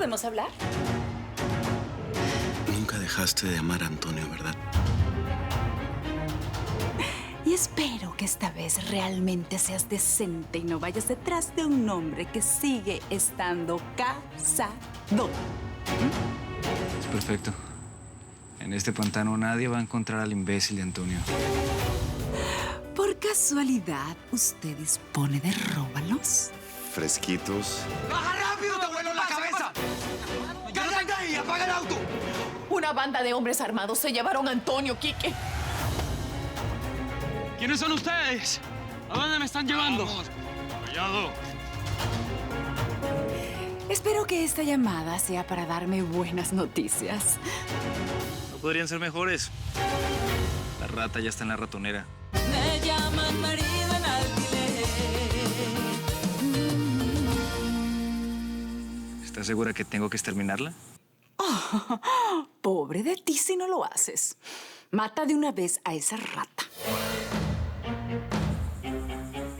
¿Podemos hablar? Nunca dejaste de amar a Antonio, ¿verdad? Y espero que esta vez realmente seas decente y no vayas detrás de un hombre que sigue estando casado. Es perfecto. En este pantano nadie va a encontrar al imbécil de Antonio. ¿Por casualidad usted dispone de róbalos? Fresquitos. ¡Baja rápido, te vuelo la cabeza! ¡Cállate ahí! ¡Apaga el auto! Una banda de hombres armados se llevaron a Antonio, Quique. ¿Quiénes son ustedes? ¿A dónde me están llevando? Vamos. Callado. Espero que esta llamada sea para darme buenas noticias. No podrían ser mejores. La rata ya está en la ratonera. Me llaman marido en alquiler. ¿Estás segura que tengo que exterminarla? Pobre de ti si no lo haces. Mata de una vez a esa rata.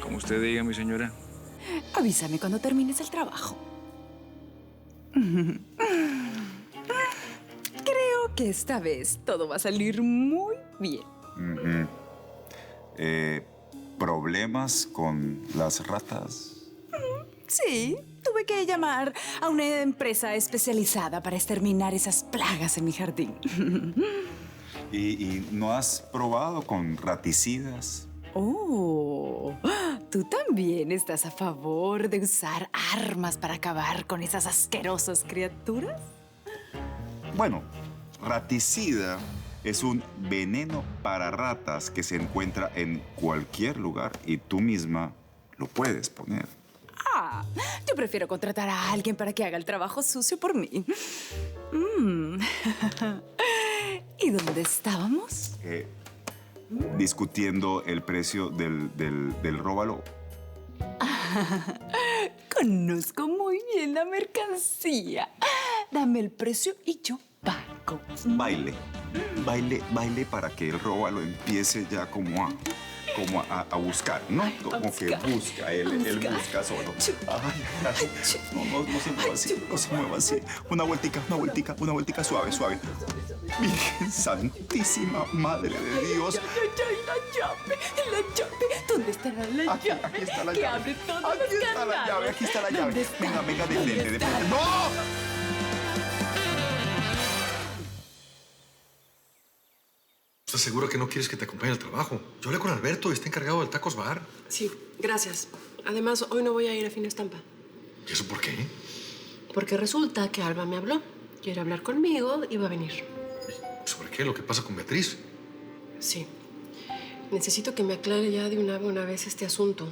Como usted diga, mi señora. Avísame cuando termines el trabajo. Creo que esta vez todo va a salir muy bien. ¿Problemas con las ratas? Sí, tuve que llamar a una empresa especializada para exterminar esas plagas en mi jardín. ¿Y no has probado con raticidas? Oh, ¿tú también estás a favor de usar armas para acabar con esas asquerosas criaturas? Bueno, raticida es un veneno para ratas que se encuentra en cualquier lugar y tú misma lo puedes poner. Ah, yo prefiero contratar a alguien para que haga el trabajo sucio por mí. ¿Y dónde estábamos? Discutiendo el precio del róbalo. Conozco muy bien la mercancía. Dame el precio y yo pago. Baile. Baile para que el róbalo empiece ya como a buscar, ¿no? Como que busca, él busca solo. Ay, no se mueva así, no se mueva así. Una vueltica suave. Virgen Santísima Madre de Dios. La llave. ¿Dónde estará la Aquí llave? está la Que llave. abre todos Aquí los está la candados. llave, aquí está la llave. ¿Dónde está? Venga, de ¿Dónde frente. está? ¡No! ¿Estás segura que no quieres que te acompañe al trabajo? Yo hablé con Alberto y está encargado del Tacos Bar. Sí, gracias. Además, hoy no voy a ir a Fina Estampa. ¿Y eso por qué? Porque resulta que Alba me habló. Quiere hablar conmigo y va a venir. ¿Sobre qué? ¿Lo que pasa con Beatriz? Sí. Necesito que me aclare ya de una vez este asunto.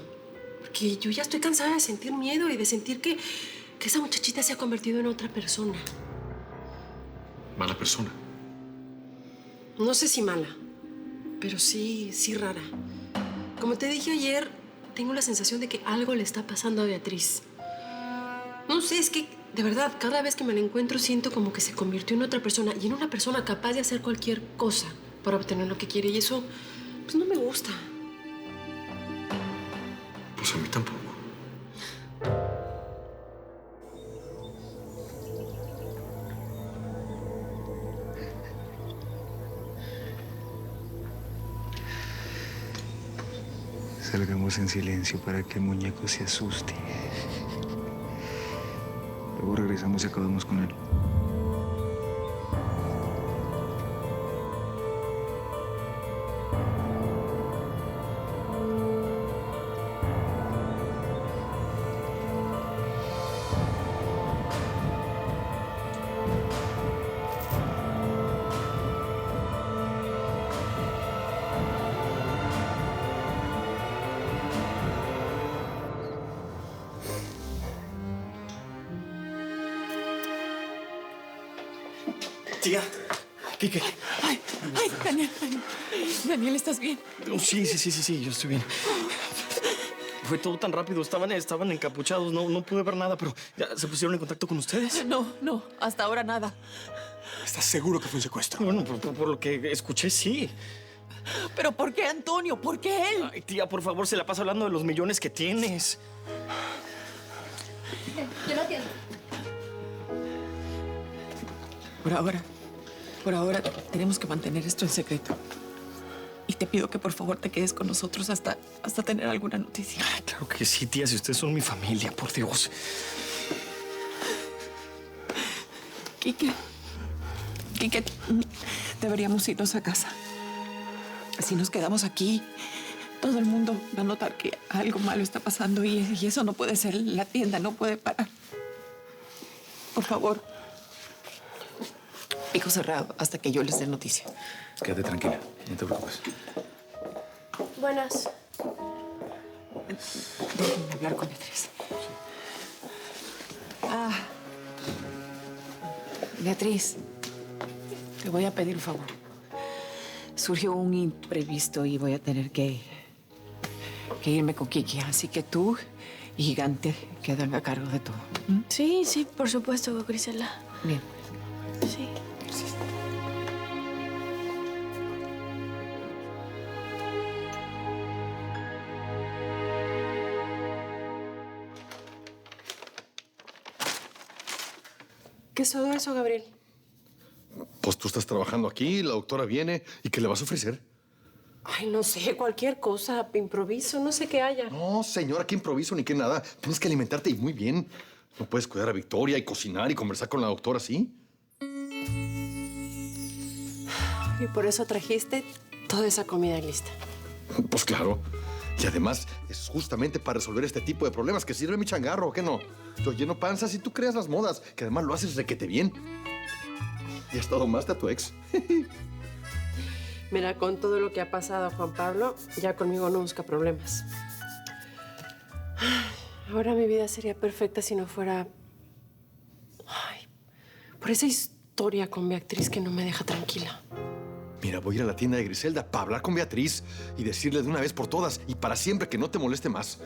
Porque yo ya estoy cansada de sentir miedo y de sentir que esa muchachita se ha convertido en otra persona. Mala persona. No sé si mala, pero sí rara. Como te dije ayer, tengo la sensación de que algo le está pasando a Beatriz. No sé, es que, de verdad, cada vez que me la encuentro siento como que se convirtió en otra persona y en una persona capaz de hacer cualquier cosa para obtener lo que quiere. Y eso, pues, no me gusta. Pues a mí tampoco. Salgamos en silencio para que el muñeco se asuste. Luego regresamos y acabamos con él. Tía, Quique. Ay, Daniel. Daniel, ¿estás bien? Oh, sí, yo estoy bien. Fue todo tan rápido, estaban encapuchados, no pude ver nada, pero ¿ya se pusieron en contacto con ustedes? No, hasta ahora nada. ¿Estás seguro que fue un secuestro? Bueno, por lo que escuché, sí. ¿Pero por qué Antonio? ¿Por qué él? Ay, tía, por favor, se la pasa hablando de los millones que tienes. Yo lo atiendo. Por ahora tenemos que mantener esto en secreto. Y te pido que por favor te quedes con nosotros hasta tener alguna noticia. Ay, claro que sí, tía, si ustedes son mi familia, por Dios. Quique, deberíamos irnos a casa. Si nos quedamos aquí, todo el mundo va a notar que algo malo está pasando y eso no puede ser. La tienda no puede parar. Por favor. Pico cerrado hasta que yo les dé noticia. Quédate tranquila, no te preocupes. Buenas. Déjenme hablar con Beatriz. Beatriz, te voy a pedir un favor. Surgió un imprevisto y voy a tener que irme con Kiki. Así que tú y Gigante quedan a cargo de todo. Sí, sí, por supuesto, Grisela. Bien. Sí. ¿Qué es todo eso, Gabriel? Pues tú estás trabajando aquí, la doctora viene y ¿qué le vas a ofrecer? Ay, no sé, cualquier cosa, improviso, no sé qué haya. No, señora, qué improviso ni qué nada. Tienes que alimentarte y muy bien. No puedes cuidar a Victoria y cocinar y conversar con la doctora, ¿sí? Y por eso trajiste toda esa comida lista. Pues claro. Y además, es justamente para resolver este tipo de problemas que sirve mi changarro, ¿o qué no? Yo lleno panzas y tú creas las modas, que además lo haces requete bien. Y has dado más de a tu ex. Mira, con todo lo que ha pasado, Juan Pablo, ya conmigo no busca problemas. Ahora mi vida sería perfecta si no fuera... Ay, por esa historia con Beatriz que no me deja tranquila. Mira, voy a ir a la tienda de Griselda para hablar con Beatriz y decirle de una vez por todas y para siempre que no te moleste más.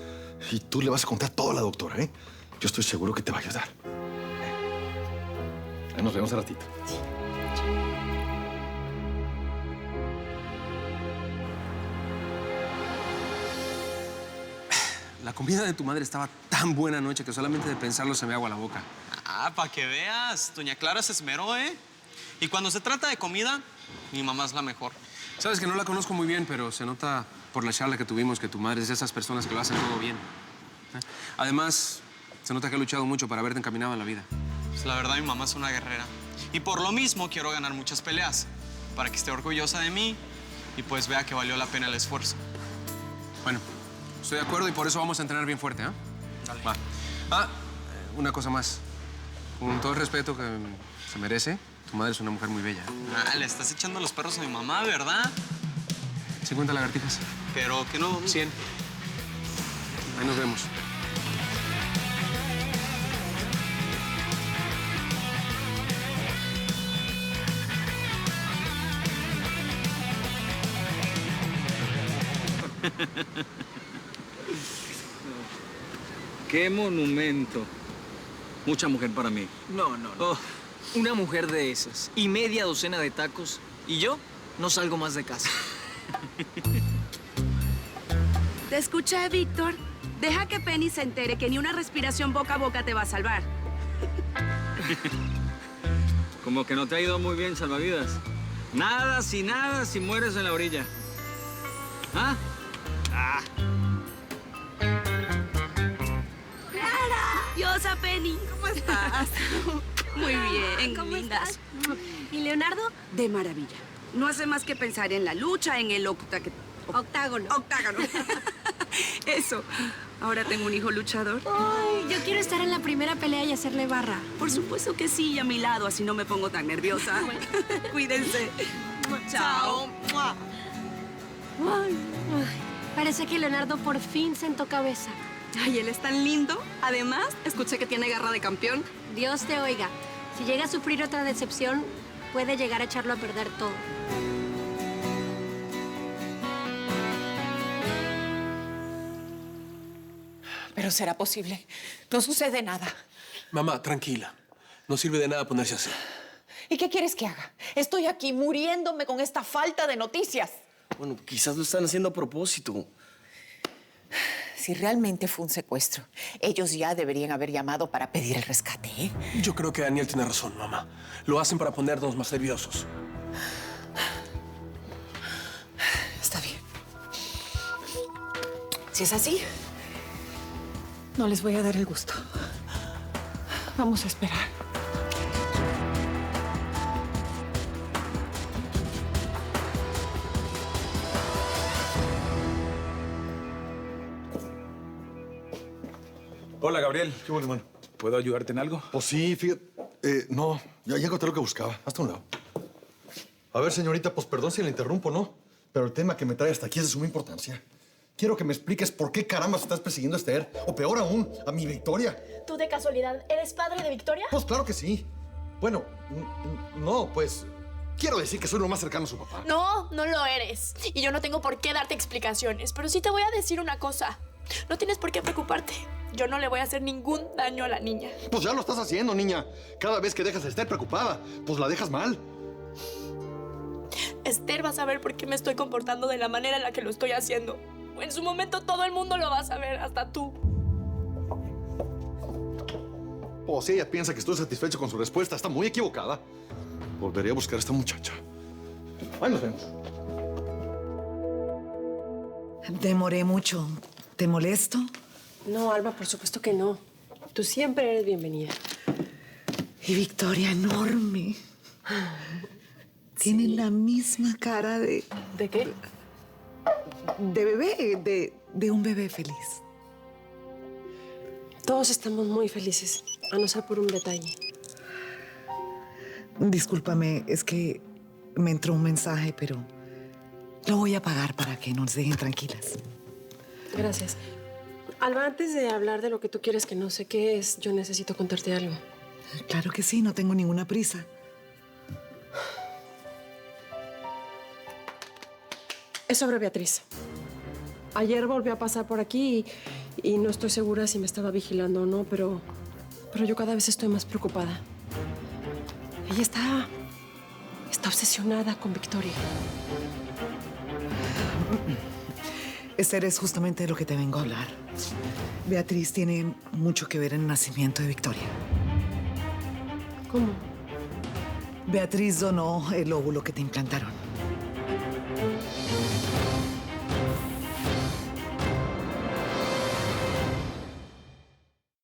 Y tú le vas a contar todo a la doctora, ¿eh? Yo estoy seguro que te va a ayudar. Ahí nos vemos al ratito. Sí. La comida de tu madre estaba tan buena anoche que solamente de pensarlo se me agua la boca. Ah, para que veas. Doña Clara se esmeró, ¿eh? Y cuando se trata de comida, mi mamá es la mejor. Sabes que no la conozco muy bien, pero se nota por la charla que tuvimos que tu madre es de esas personas que lo hacen todo bien. Además, se nota que ha luchado mucho para verte encaminado en la vida. Pues la verdad, mi mamá es una guerrera. Y por lo mismo quiero ganar muchas peleas, para que esté orgullosa de mí y pues vea que valió la pena el esfuerzo. Bueno, estoy de acuerdo y por eso vamos a entrenar bien fuerte, ¿eh? Dale. Va. Una cosa más. Con todo el respeto que se merece, tu madre es una mujer muy bella. Ah, le estás echando los perros a mi mamá, ¿verdad? 50 lagartijas. Pero que no... 100. Ahí nos vemos. ¡Qué monumento! Mucha mujer para mí. No. Una mujer de esas y media docena de tacos y yo no salgo más de casa. Te escuché, Víctor. Deja que Penny se entere que ni una respiración boca a boca te va a salvar. Como que no te ha ido muy bien, salvavidas. Nada, si mueres en la orilla. ¿Ah? Diosa Penny, ¿cómo estás? Muy bien, ¿Cómo lindas. estás? ¿Y Leonardo? De maravilla. No hace más que pensar en la lucha, en el Octágono. Octágono. Eso. Ahora tengo un hijo luchador. Ay, yo quiero estar en la primera pelea y hacerle barra. Por supuesto que sí, y a mi lado, así no me pongo tan nerviosa. Cuídense. Chao. Ay, parece que Leonardo por fin sentó cabeza. Ay, él es tan lindo. Además, escuché que tiene garra de campeón. Dios te oiga. Si llega a sufrir otra decepción, puede llegar a echarlo a perder todo. Pero será posible. No sucede nada. Mamá, tranquila. No sirve de nada ponerse así. ¿Y qué quieres que haga? Estoy aquí muriéndome con esta falta de noticias. Bueno, quizás lo están haciendo a propósito. Si realmente fue un secuestro, ellos ya deberían haber llamado para pedir el rescate, ¿eh? Yo creo que Daniel tiene razón, mamá. Lo hacen para ponernos más nerviosos. Está bien. Si es así, no les voy a dar el gusto. Vamos a esperar. Hola, Gabriel. ¿Qué bueno, hermano? ¿Puedo ayudarte en algo? Pues sí, fíjate. No, ya encontré lo que buscaba. Hasta un lado. A ver, señorita, pues perdón si la interrumpo, ¿no? Pero el tema que me trae hasta aquí es de suma importancia. Quiero que me expliques por qué caramba estás persiguiendo a Esther. O peor aún, a mi Victoria. ¿Tú de casualidad eres padre de Victoria? Pues claro que sí. Bueno, no, pues... Quiero decir que soy lo más cercano a su papá. No, no lo eres. Y yo no tengo por qué darte explicaciones. Pero sí te voy a decir una cosa. No tienes por qué preocuparte. Yo no le voy a hacer ningún daño a la niña. Pues ya lo estás haciendo, niña. Cada vez que dejas de estar preocupada, pues la dejas mal. Esther va a saber por qué me estoy comportando de la manera en la que lo estoy haciendo. En su momento todo el mundo lo va a saber, hasta tú. O si ella piensa que estoy satisfecho con su respuesta, está muy equivocada. Volveré a buscar a esta muchacha. Ahí nos vemos. Demoré mucho. ¿Te molesto? No, Alba, por supuesto que no. Tú siempre eres bienvenida. Y Victoria, enorme. Tiene la misma cara de... ¿De qué? De bebé, de un bebé feliz. Todos estamos muy felices, a no ser por un detalle. Discúlpame, es que me entró un mensaje, pero lo voy a pagar para que nos dejen tranquilas. Gracias. Alba, antes de hablar de lo que tú quieres que no sé qué es, yo necesito contarte algo. Claro que sí, no tengo ninguna prisa. Es sobre Beatriz. Ayer volvió a pasar por aquí y no estoy segura si me estaba vigilando o no, pero yo cada vez estoy más preocupada. Ella está obsesionada con Victoria. Esther, es justamente de lo que te vengo a hablar. Beatriz tiene mucho que ver en el nacimiento de Victoria. ¿Cómo? Beatriz donó el óvulo que te implantaron.